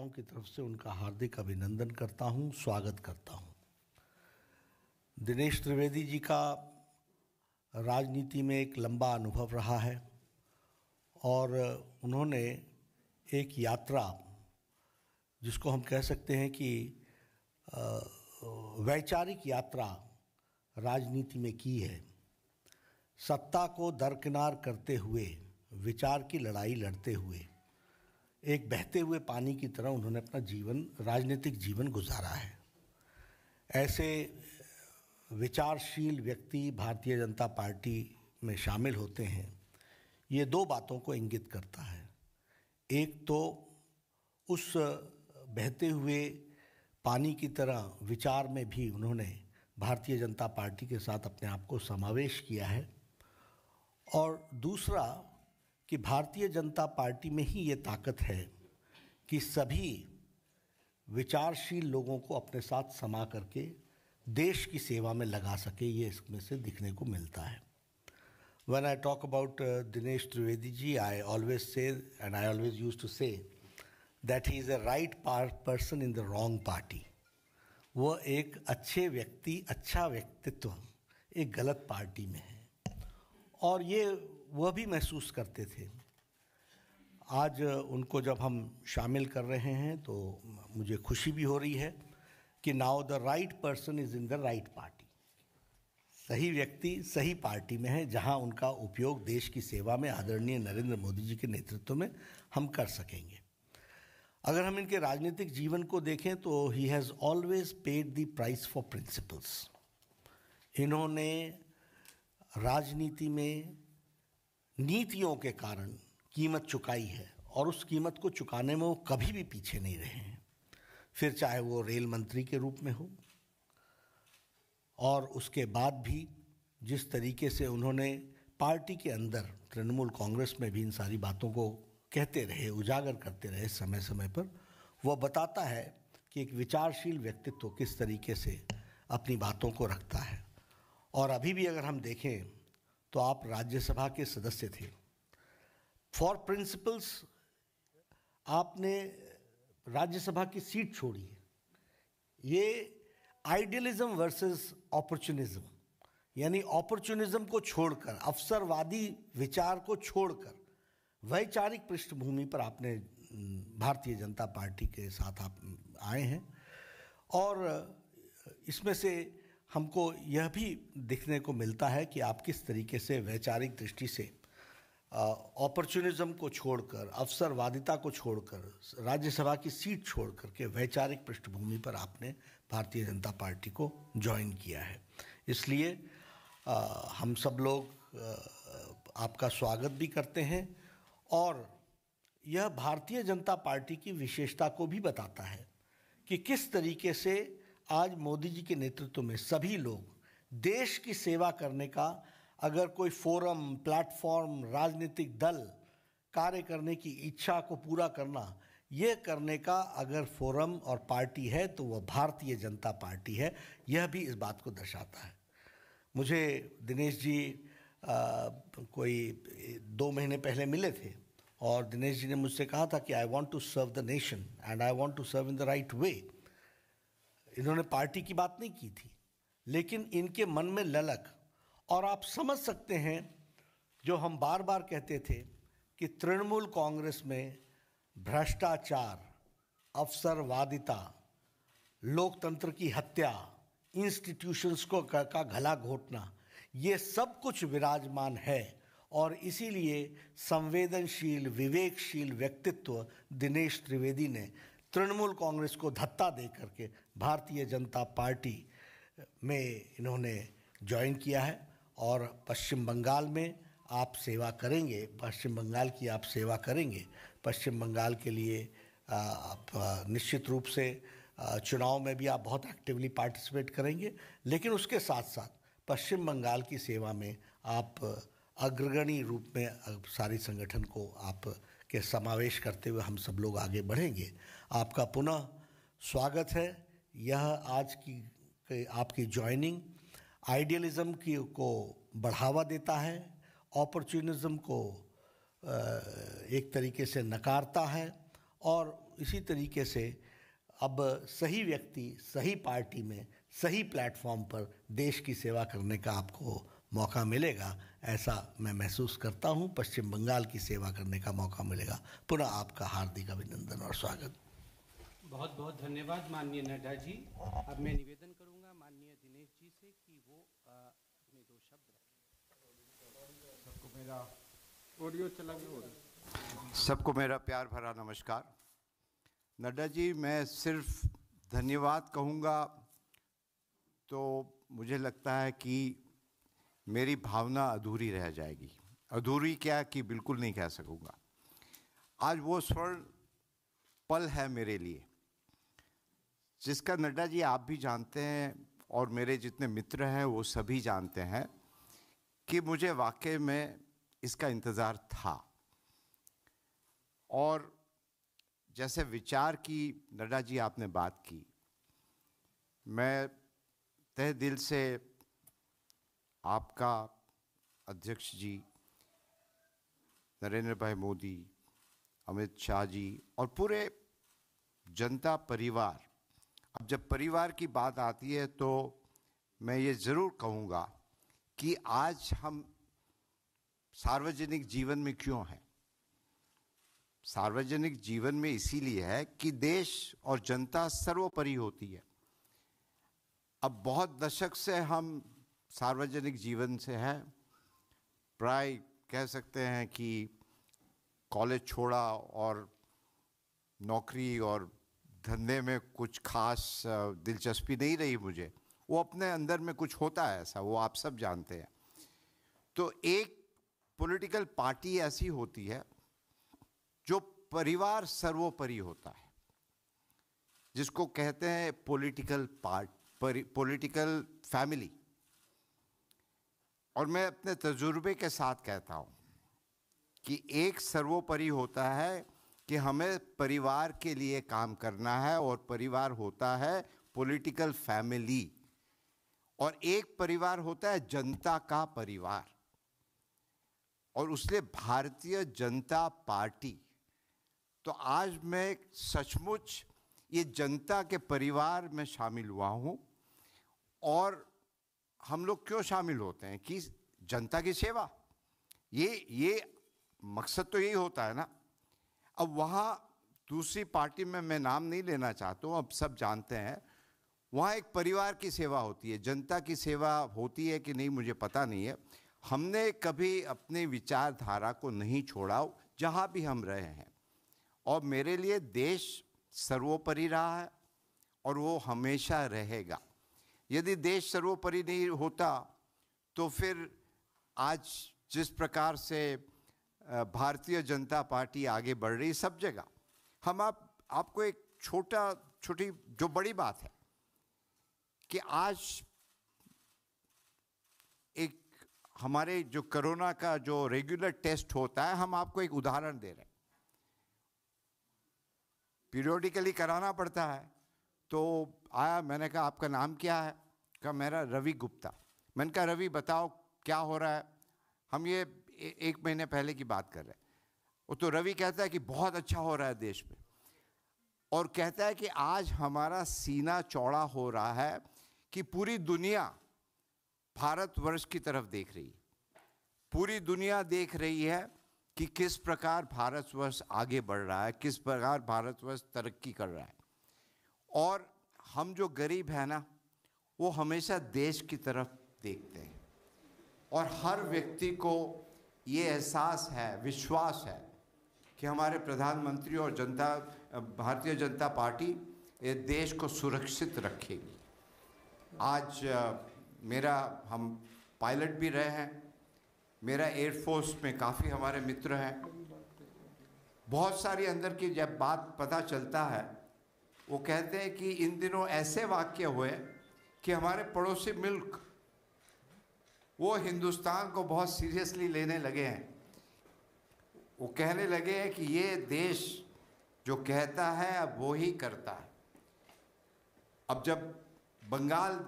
श्रोताओं की तरफ से उनका हार्दिक अभिनंदन करता हूं, स्वागत करता हूं। दिनेश त्रिवेदी जी का राजनीति में एक लंबा अनुभव रहा है और उन्होंने एक यात्रा, जिसको हम कह सकते हैं कि वैचारिक यात्रा राजनीति में की है। सत्ता को दरकिनार करते हुए, विचार की लड़ाई लड़ते हुए, एक बहते हुए पानी की तरह उन्होंने अपना राजनीतिक जीवन गुजारा है। ऐसे विचारशील व्यक्ति भारतीय जनता पार्टी में शामिल होते हैं, ये दो बातों को इंगित करता है। एक तो उस बहते हुए पानी की तरह विचार में भी उन्होंने भारतीय जनता पार्टी के साथ अपने आप को समावेश किया है, और दूसरा कि भारतीय जनता पार्टी में ही ये ताकत है कि सभी विचारशील लोगों को अपने साथ समा करके देश की सेवा में लगा सके, ये इसमें से दिखने को मिलता है। When I talk about Dinesh Trivedi ji, I always say, and I always used to say, that he is a right person in the wrong party. वह एक अच्छे व्यक्ति, अच्छा व्यक्तित्व एक गलत पार्टी में है, और ये वह भी महसूस करते थे। आज उनको जब हम शामिल कर रहे हैं तो मुझे खुशी भी हो रही है कि now the right person is in the right party. सही व्यक्ति सही पार्टी में है, जहां उनका उपयोग देश की सेवा में आदरणीय नरेंद्र मोदी जी के नेतृत्व में हम कर सकेंगे। अगर हम इनके राजनीतिक जीवन को देखें तो he has always paid the price for principles. इन्होंने राजनीति में नीतियों के कारण कीमत चुकाई है, और उस कीमत को चुकाने में वो कभी भी पीछे नहीं रहे हैं। फिर चाहे वो रेल मंत्री के रूप में हो, और उसके बाद भी जिस तरीके से उन्होंने पार्टी के अंदर तृणमूल कांग्रेस में भी इन सारी बातों को कहते रहे, उजागर करते रहे समय समय पर, वह बताता है कि एक विचारशील व्यक्तित्व किस तरीके से अपनी बातों को रखता है। और अभी भी अगर हम देखें तो आप राज्यसभा के सदस्य थे। फॉर प्रिंसिपल्स आपने राज्यसभा की सीट छोड़ी है। ये आइडियलिज्म वर्सेस अपॉर्चुनिज्म, यानी अपॉर्चुनिज्म को छोड़कर, अवसरवादी विचार को छोड़कर वैचारिक पृष्ठभूमि पर आपने भारतीय जनता पार्टी के साथ आप आए हैं। और इसमें से हमको यह भी दिखने को मिलता है कि आप किस तरीके से वैचारिक दृष्टि से अपॉर्चुनिज्म को छोड़कर, अवसरवादिता को छोड़कर, राज्यसभा की सीट छोड़कर के वैचारिक पृष्ठभूमि पर आपने भारतीय जनता पार्टी को ज्वाइन किया है। इसलिए हम सब लोग आपका स्वागत भी करते हैं, और यह भारतीय जनता पार्टी की विशेषता को भी बताता है कि किस तरीके से आज मोदी जी के नेतृत्व में सभी लोग देश की सेवा करने का, अगर कोई फोरम, प्लेटफॉर्म, राजनीतिक दल कार्य करने की इच्छा को पूरा करना, ये करने का अगर फोरम और पार्टी है तो वह भारतीय जनता पार्टी है। यह भी इस बात को दर्शाता है। मुझे दिनेश जी कोई 2 महीने पहले मिले थे, और दिनेश जी ने मुझसे कहा था कि I want to serve the nation and I want to serve in the right way. इन्होंने पार्टी की बात नहीं की थी, लेकिन इनके मन में ललक, और आप समझ सकते हैं जो हम बार बार कहते थे कि तृणमूल कांग्रेस में भ्रष्टाचार, अवसरवादिता, लोकतंत्र की हत्या, इंस्टीट्यूशंस को का गला घोटना, ये सब कुछ विराजमान है। और इसीलिए संवेदनशील, विवेकशील व्यक्तित्व दिनेश त्रिवेदी ने तृणमूल कांग्रेस को धत्ता दे करके भारतीय जनता पार्टी में इन्होंने ज्वाइन किया है, और पश्चिम बंगाल में आप सेवा करेंगे, पश्चिम बंगाल की आप सेवा करेंगे। पश्चिम बंगाल के लिए आप निश्चित रूप से चुनाव में भी आप बहुत एक्टिवली पार्टिसिपेट करेंगे, लेकिन उसके साथ साथ पश्चिम बंगाल की सेवा में आप अग्रगणी रूप में सारी संगठन को आप के समावेश करते हुए हम सब लोग आगे बढ़ेंगे। आपका पुनः स्वागत है। यह आज की आपकी ज्वाइनिंग आइडियलिज्म की को बढ़ावा देता है, अपॉर्चुनिज्म को एक तरीके से नकारता है, और इसी तरीके से अब सही व्यक्ति सही पार्टी में सही प्लेटफॉर्म पर देश की सेवा करने का आपको मौका मिलेगा, ऐसा मैं महसूस करता हूं। पश्चिम बंगाल की सेवा करने का मौका मिलेगा। पुनः आपका हार्दिक अभिनंदन और स्वागत। बहुत बहुत धन्यवाद माननीय नड्डा जी। अब मैं निवेदन करूंगा माननीय दिनेश जी से कि वो अपने दो शब्द रखें। सबको मेरा ऑडियो चला गया। सबको मेरा प्यार भरा नमस्कार। नड्डा जी, मैं सिर्फ धन्यवाद कहूँगा तो मुझे लगता है कि मेरी भावना अधूरी रह जाएगी। अधूरी क्या कि बिल्कुल नहीं कह सकूँगा। आज वो स्वर्ण पल है मेरे लिए जिसका नड्डा जी आप भी जानते हैं और मेरे जितने मित्र हैं वो सभी जानते हैं कि मुझे वाकई में इसका इंतज़ार था। और जैसे विचार की नड्डा जी आपने बात की, मैं तहे दिल से आपका अध्यक्ष जी नरेंद्र भाई मोदी, अमित शाह जी और पूरे जनता परिवार, अब जब परिवार की बात आती है तो मैं ये ज़रूर कहूँगा कि आज हम सार्वजनिक जीवन में क्यों हैं। सार्वजनिक जीवन में इसीलिए है कि देश और जनता सर्वोपरि होती है। अब बहुत दशक से हम सार्वजनिक जीवन से हैं। प्राय कह सकते हैं कि कॉलेज छोड़ा और नौकरी और धंधे में कुछ खास दिलचस्पी नहीं रही मुझे। वो अपने अंदर में कुछ होता है ऐसा, वो आप सब जानते हैं। तो एक पॉलिटिकल पार्टी ऐसी होती है जो परिवार सर्वोपरि होता है, जिसको कहते हैं पॉलिटिकल फैमिली। और मैं अपने तजुर्बे के साथ कहता हूँ कि एक सर्वोपरि होता है कि हमें परिवार के लिए काम करना है और परिवार होता है पॉलिटिकल फैमिली, और एक परिवार होता है जनता का परिवार। और उसलिए भारतीय जनता पार्टी, तो आज मैं सचमुच ये जनता के परिवार में शामिल हुआ हूँ। और हम लोग क्यों शामिल होते हैं कि जनता की सेवा, ये मकसद तो यही होता है ना। अब वहाँ दूसरी पार्टी में मैं नाम नहीं लेना चाहता हूँ, अब सब जानते हैं, वहाँ एक परिवार की सेवा होती है। जनता की सेवा होती है कि नहीं मुझे पता नहीं है। हमने कभी अपनी विचारधारा को नहीं छोड़ा जहाँ भी हम रहे हैं, और मेरे लिए देश सर्वोपरि रहा है और वो हमेशा रहेगा। यदि देश सर्वोपरि नहीं होता तो फिर आज जिस प्रकार से भारतीय जनता पार्टी आगे बढ़ रही सब जगह, हम आपको एक छोटी जो बड़ी बात है कि आज एक हमारे जो कोरोना का जो रेगुलर टेस्ट होता है, हम आपको एक उदाहरण दे रहे हैं। पीरियोडिकली कराना पड़ता है। तो आया, मैंने कहा आपका नाम क्या है? कहा मेरा रवि गुप्ता। मैंने कहा रवि बताओ क्या हो रहा है। हम ये 1 महीने पहले की बात कर रहे हैं। वो तो रवि कहता है कि बहुत अच्छा हो रहा है देश में, और कहता है कि आज हमारा सीना चौड़ा हो रहा है कि पूरी दुनिया भारतवर्ष की तरफ देख रही है। पूरी दुनिया देख रही है कि किस प्रकार भारतवर्ष आगे बढ़ रहा है, किस प्रकार भारतवर्ष तरक्की कर रहा है। और हम जो गरीब हैं ना, वो हमेशा देश की तरफ देखते हैं। और हर व्यक्ति को ये एहसास है, विश्वास है कि हमारे प्रधानमंत्री और भारतीय जनता पार्टी ये देश को सुरक्षित रखेगी। आज हम पायलट भी रहे हैं, मेरा एयरफोर्स में काफ़ी हमारे मित्र हैं। बहुत सारी अंदर की जब बात पता चलता है, वो कहते हैं कि इन दिनों ऐसे वाक़ये हुए कि हमारे पड़ोसी मुल्क वो हिंदुस्तान को बहुत सीरियसली लेने लगे हैं। वो कहने लगे हैं कि ये देश जो कहता है अब वो ही करता है। अब जब बंगाल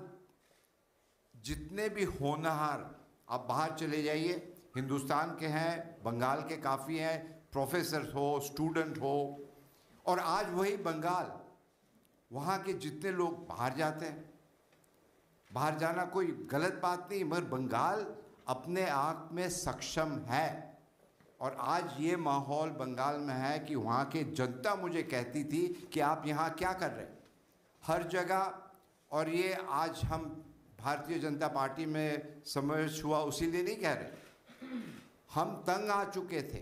जितने भी होनहार, आप बाहर चले जाइए, हिंदुस्तान के हैं, बंगाल के काफ़ी हैं, प्रोफेसर हो, स्टूडेंट हो, और आज वही बंगाल, वहाँ के जितने लोग बाहर जाते हैं, बाहर जाना कोई गलत बात नहीं, मगर बंगाल अपने आप में सक्षम है। और आज ये माहौल बंगाल में है कि वहाँ की जनता मुझे कहती थी कि आप यहाँ क्या कर रहे हैं, हर जगह। और ये आज हम भारतीय जनता पार्टी में समावेश हुआ उसीलिए नहीं कह रहे, हम तंग आ चुके थे।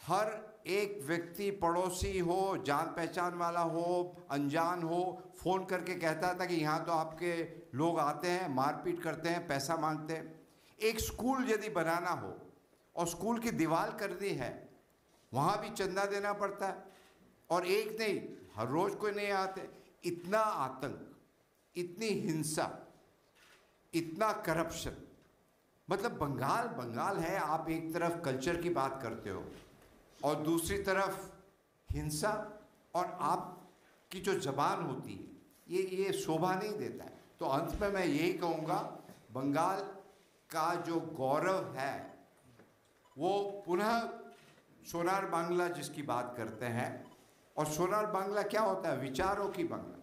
हर एक व्यक्ति, पड़ोसी हो, जान पहचान वाला हो, अनजान हो, फ़ोन करके कहता था कि यहाँ तो आपके लोग आते हैं, मारपीट करते हैं, पैसा मांगते हैं। एक स्कूल यदि बनाना हो और स्कूल की दीवार करनी है, वहाँ भी चंदा देना पड़ता है। और एक नहीं, हर रोज़ कोई नहीं आते। इतना आतंक, इतनी हिंसा, इतना करप्शन, मतलब बंगाल बंगाल है। आप एक तरफ कल्चर की बात करते हो और दूसरी तरफ हिंसा, और आपकी जो ज़बान होती है ये शोभा नहीं देता है। तो अंत में मैं यही कहूँगा, बंगाल का जो गौरव है वो पुनः सोनार बांग्ला जिसकी बात करते हैं। और सोनार बांग्ला क्या होता है? विचारों की Bangla.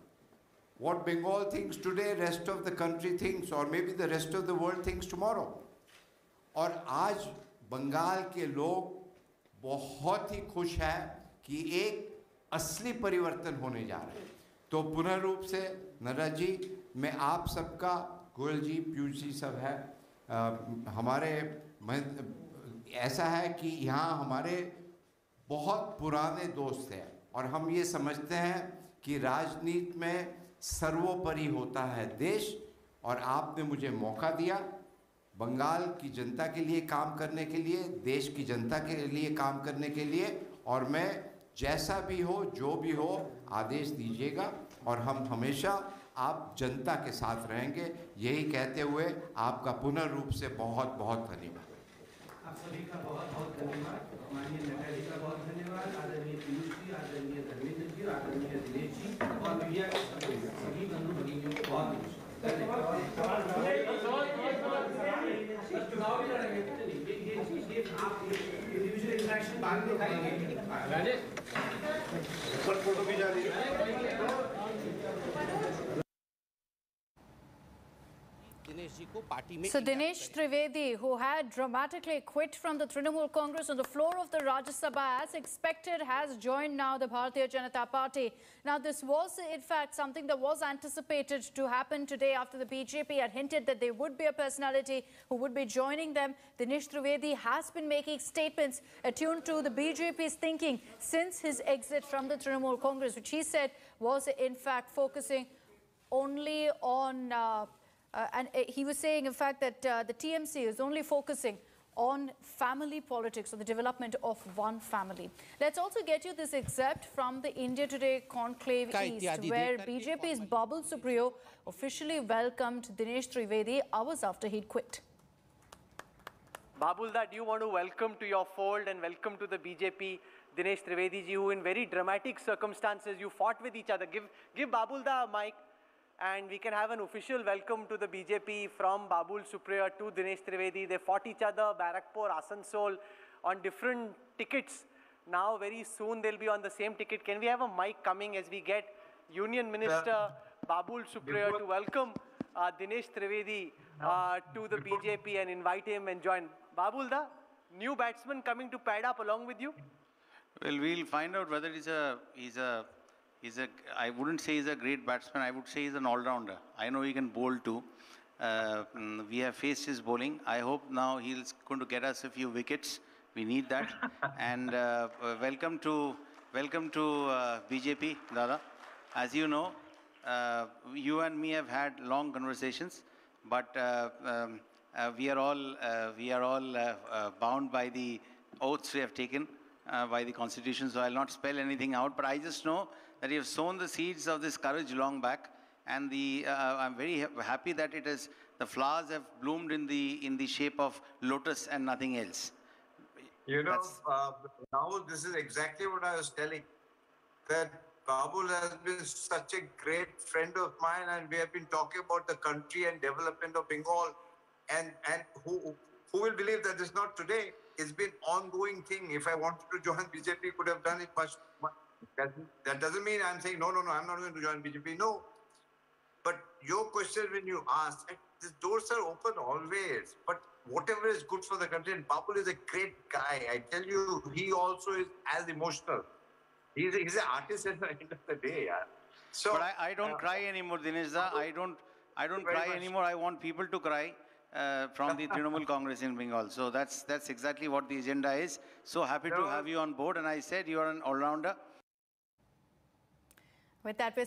What Bengal thinks today, rest of the country thinks, or maybe the rest of the world thinks tomorrow. और आज बंगाल के लोग बहुत ही खुश हैं कि एक असली परिवर्तन होने जा रहे हैं। तो पुनः रूप से नटराज जी, मैं आप सबका, गोयल जी, पीयूष जी सब है, हमारे ऐसा है कि यहाँ हमारे बहुत पुराने दोस्त हैं और हम ये समझते हैं कि राजनीति में सर्वोपरि होता है देश। और आपने मुझे मौका दिया बंगाल की जनता के लिए काम करने के लिए, देश की जनता के लिए काम करने के लिए, और मैं जैसा भी हो, जो भी हो, आदेश दीजिएगा और हम हमेशा आप जनता के साथ रहेंगे। यही कहते हुए आपका पुनः रूप से बहुत बहुत धन्यवाद। आप सभी का बहुत बहुत धन्यवाद। माननीय नड्डा जी का बहुत धन्यवाद, आदरणीय पीयूष जी, आदरणीय धर्मेंद्र जी, आदरणीय दिनेश जी और मीडिया के सभी बंधु भगिनियों को बहुत इंटरेक्शन बाद में दिखाएंगे। फोटो भी जा रही है। So Dinesh Trivedi, who had dramatically quit from the Trinamool Congress on the floor of the Rajya Sabha as expected, has joined now the Bharatiya Janata Party. Now this was in fact something that was anticipated to happen today after the BJP had hinted that there would be a personality who would be joining them. Dinesh Trivedi has been making statements attuned to the BJP's thinking since his exit from the Trinamool Congress, which he said was in fact focusing only on and he was saying, in fact, that the TMC is only focusing on family politics, or the development of one family. Let's also get you this excerpt from the India Today Conclave East, where BJP's Babul Supriyo officially welcomed Dinesh Trivedi hours after he'd quit. Babul, do you want to welcome to your fold and welcome to the BJP Dinesh Trivedi ji, who in very dramatic circumstances you fought with each other. Give Babul the mic, and we can have an official welcome to the BJP from Babul Supriyo to Dinesh Trivedi. They fought each other, Barakpur, Asansol, on different tickets. Now very soon they'll be on the same ticket. Can we have a mic coming as we get Union Minister Babul Supriyo to welcome Dinesh Trivedi to the BJP and invite him and join. Babul, the new batsman coming to pad up along with you? Well, we'll find out whether I wouldn't say he's a great batsman. I would say he's an all-rounder. I know he can bowl too. We have faced his bowling. I hope now he's going to get us a few wickets. We need that. And welcome to BJP, Dada. As you know, you and me have had long conversations, but we are all bound by the oaths we have taken by the Constitution. So I'll not spell anything out, but I just know that you have sown the seeds of this courage long back, and I'm very happy that the flowers have bloomed in the shape of lotus and nothing else. You know, Rahul, this is exactly what I was telling, that Babul has been such a great friend of mine, and we have been talking about the country and development of Bengal, and who will believe that it's not today. it's been ongoing thing. If I wanted to join BJP, could have done it much. That doesn't mean I'm saying, no, I'm not going to join BJP. No. But your question when you ask, the doors are open always. But whatever is good for the country, and Babul is a great guy. I tell you, he also is as emotional. He's an artist at the end of the day. Yeah. So, but I don't cry anymore, Dinesh da. I don't cry anymore. I want people to cry from the Trinamool Congress in Bengal. So that's exactly what the agenda is. So happy to have you on board. And I said you are an all-rounder. With that, we're